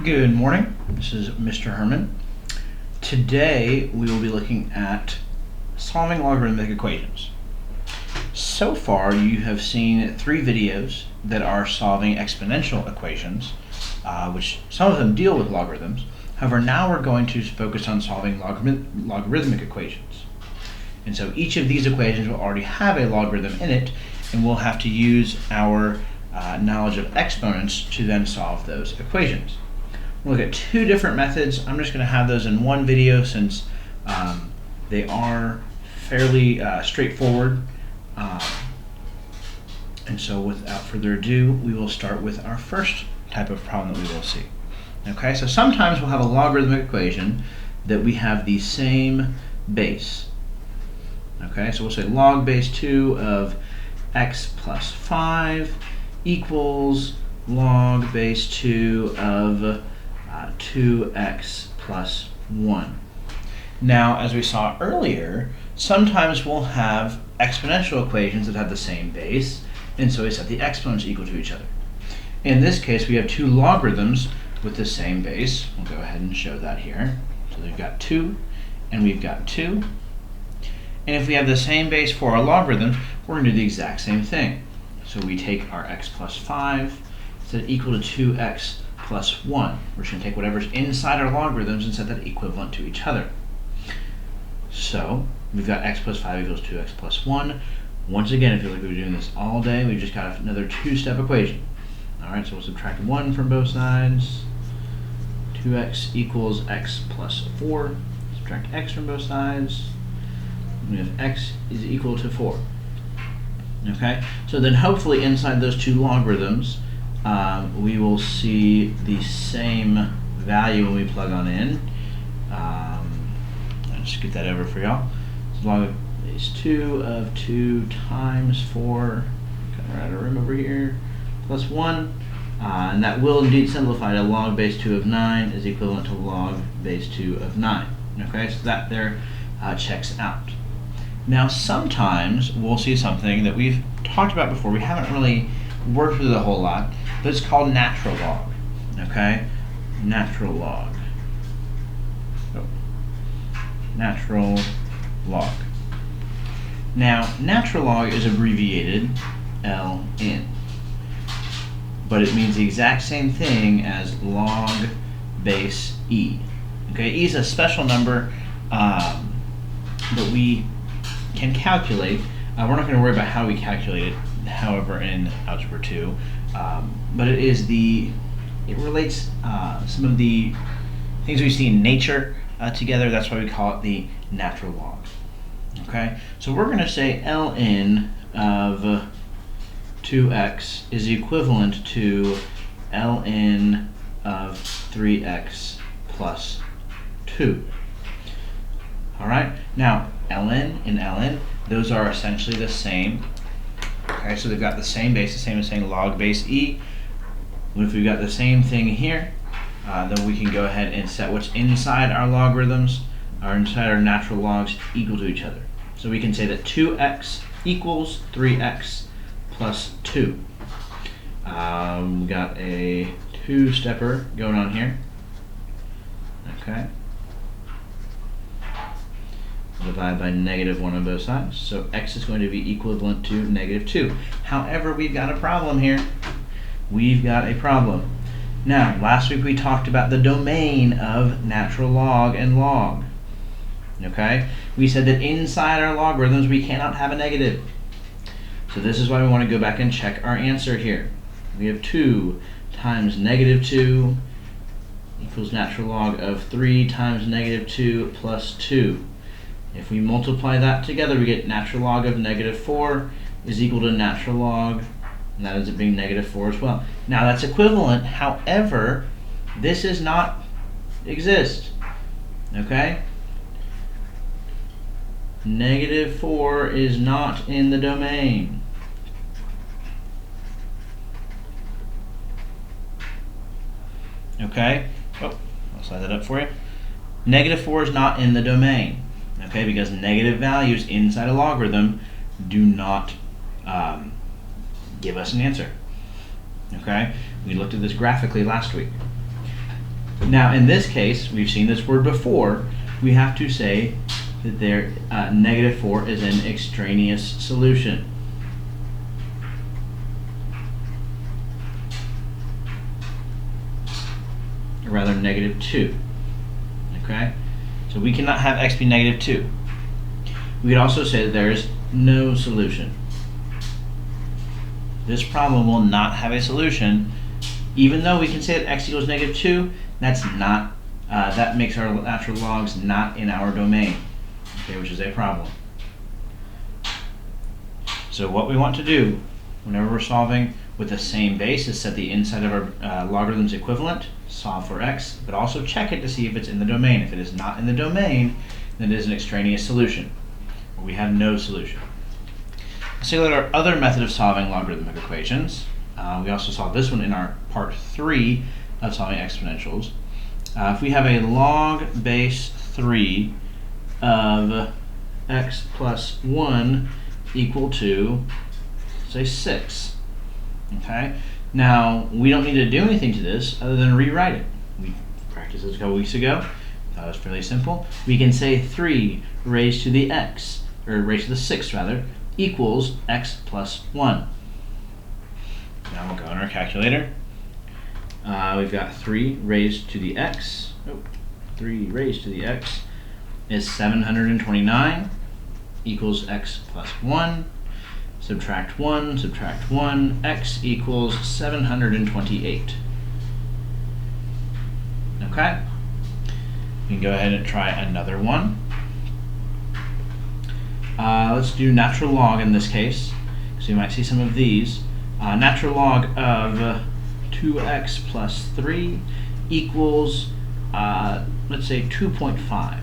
Good morning, this is Mr. Herman. Today we will be looking at solving logarithmic equations. So far you have seen 3 videos that are solving exponential equations, which some of them deal with logarithms. However, now we're going to focus on solving logarithmic equations. And so each of these equations will already have a logarithm in it, and we'll have to use our knowledge of exponents to then solve those equations. We'll look at 2 different methods. I'm just going to have those in one video since they are fairly straightforward. And so without further ado, we will start with our first type of problem that we will see. Okay, so sometimes we'll have a logarithmic equation that we have the same base. Okay, so we'll say log base 2 of x plus 5 equals log base 2 of 2x plus 1. Now, as we saw earlier, sometimes we'll have exponential equations that have the same base, and so we set the exponents equal to each other. In this case, we have 2 logarithms with the same base. We'll go ahead and show that here. So we've got 2, and we've got 2. And if we have the same base for our logarithms, we're going to do the exact same thing. So we take our x plus 5, set it equal to 2x plus 1. We're just going to take whatever's inside our logarithms and set that equivalent to each other. So we've got x plus 5 equals 2x plus 1. Once again, I feel like we've been doing this all day. We've just got another 2-step equation. Alright, so we'll subtract 1 from both sides. 2x equals x plus 4. Subtract x from both sides. We have x is equal to 4. Okay, so then hopefully inside those 2 logarithms, we will see the same value when we plug on in. I'll just get that over for y'all. So log base 2 of 2 times 4, kind of out of room over here, plus 1. And that will indeed simplify to log base 2 of 9 is equivalent to log base 2 of 9. Okay, so that there checks out. Now sometimes we'll see something that we've talked about before. We haven't really worked with it a whole lot, but it's called natural log. Okay, natural log. Oh. Natural log. Now natural log is abbreviated LN, but it means the exact same thing as log base E. Okay, E is a special number that we can calculate. We're not going to worry about how we calculate it, however, in Algebra 2, but it relates some of the things we see in nature together. That's why we call it the natural log. Okay, so we're going to say ln of 2x is equivalent to ln of 3x plus 2. All right, now ln and ln, those are essentially the same. Okay, so they've got the same base, the same as saying log base E. If we've got the same thing here, then we can go ahead and set what's inside our logarithms, or inside our natural logs, equal to each other. So we can say that 2x equals 3x plus 2. We got a 2-stepper going on here. Okay. Divide by -1 on both sides. So x is going to be equivalent to -2. However, we've got a problem here. We've got a problem. Now, last week we talked about the domain of natural log and log. Okay? We said that inside our logarithms we cannot have a negative. So this is why we want to go back and check our answer here. We have 2 times -2 equals natural log of 3 times -2 plus 2. If we multiply that together, we get natural log of -4 is equal to natural log, and that ends up being -4 as well. Now that's equivalent, however, this does not exist. Okay? -4 is not in the domain. Okay? Oh, I'll slide that up for you. -4 is not in the domain. Okay, because negative values inside a logarithm do not give us an answer. Okay, we looked at this graphically last week. Now in this case, we've seen this word before, we have to say that their negative 4 is an extraneous solution. Or rather, negative 2. Okay? So we cannot have x be negative 2. We could also say that there is no solution. This problem will not have a solution, even though we can say that x equals negative 2. That's not. That makes our natural logs not in our domain, okay, which is a problem. So what we want to do whenever we're solving with the same base is set the inside of our logarithms equivalent, solve for x, but also check it to see if it's in the domain. If it is not in the domain, then it is an extraneous solution. We have no solution. Let's take a look at our other method of solving logarithmic equations. We also saw this one in our part 3 of solving exponentials. If we have a log base 3 of x plus 1 equal to, say, 6. Okay? Now, we don't need to do anything to this other than rewrite it. We practiced this a couple weeks ago. That was fairly simple. We can say 3 raised to the x, or raised to the 6 rather, equals x plus 1. Now we'll go on our calculator. We've got 3 raised to the x. 3 raised to the x is 729 equals x plus 1. Subtract 1, x equals 728. Okay? You can go ahead and try another one. Let's do natural log in this case, because you might see some of these. Natural log of 2x plus 3 equals, let's say, 2.5.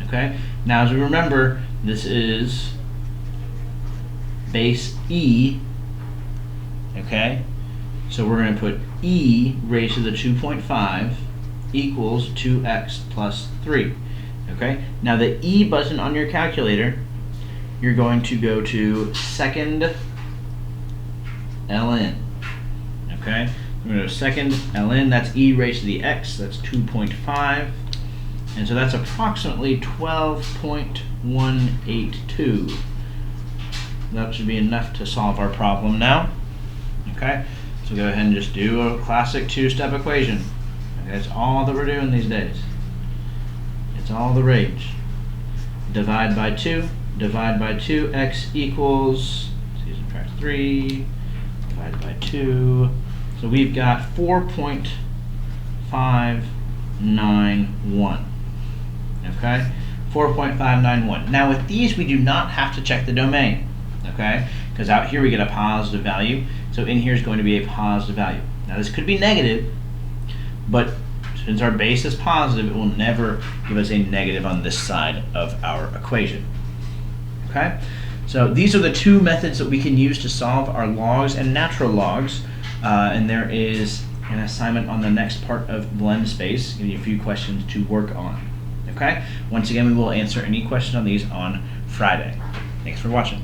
Okay? Now, as we remember, this is base e. Okay? So we're going to put e raised to the 2.5 equals 2x plus 3. Okay? Now, the e button on your calculator, you're going to go to second ln. Okay? We're going to go second ln, that's e raised to the x, that's 2.5. And so that's approximately 12.182. That should be enough to solve our problem now. Okay? So go ahead and just do a classic two-step equation. Okay, that's all that we're doing these days. It's all the rage. Divide by 2, x equals, subtract 3, divided by 2. So we've got 4.591. Okay? 4.591. Now with these, we do not have to check the domain. Okay? Because out here we get a positive value. So in here is going to be a positive value. Now this could be negative, but since our base is positive, it will never give us a negative on this side of our equation. Okay? So these are the two methods that we can use to solve our logs and natural logs. And there is an assignment on the next part of blend space, giving you a few questions to work on. Okay? Once again, we will answer any questions on these on Friday. Thanks for watching.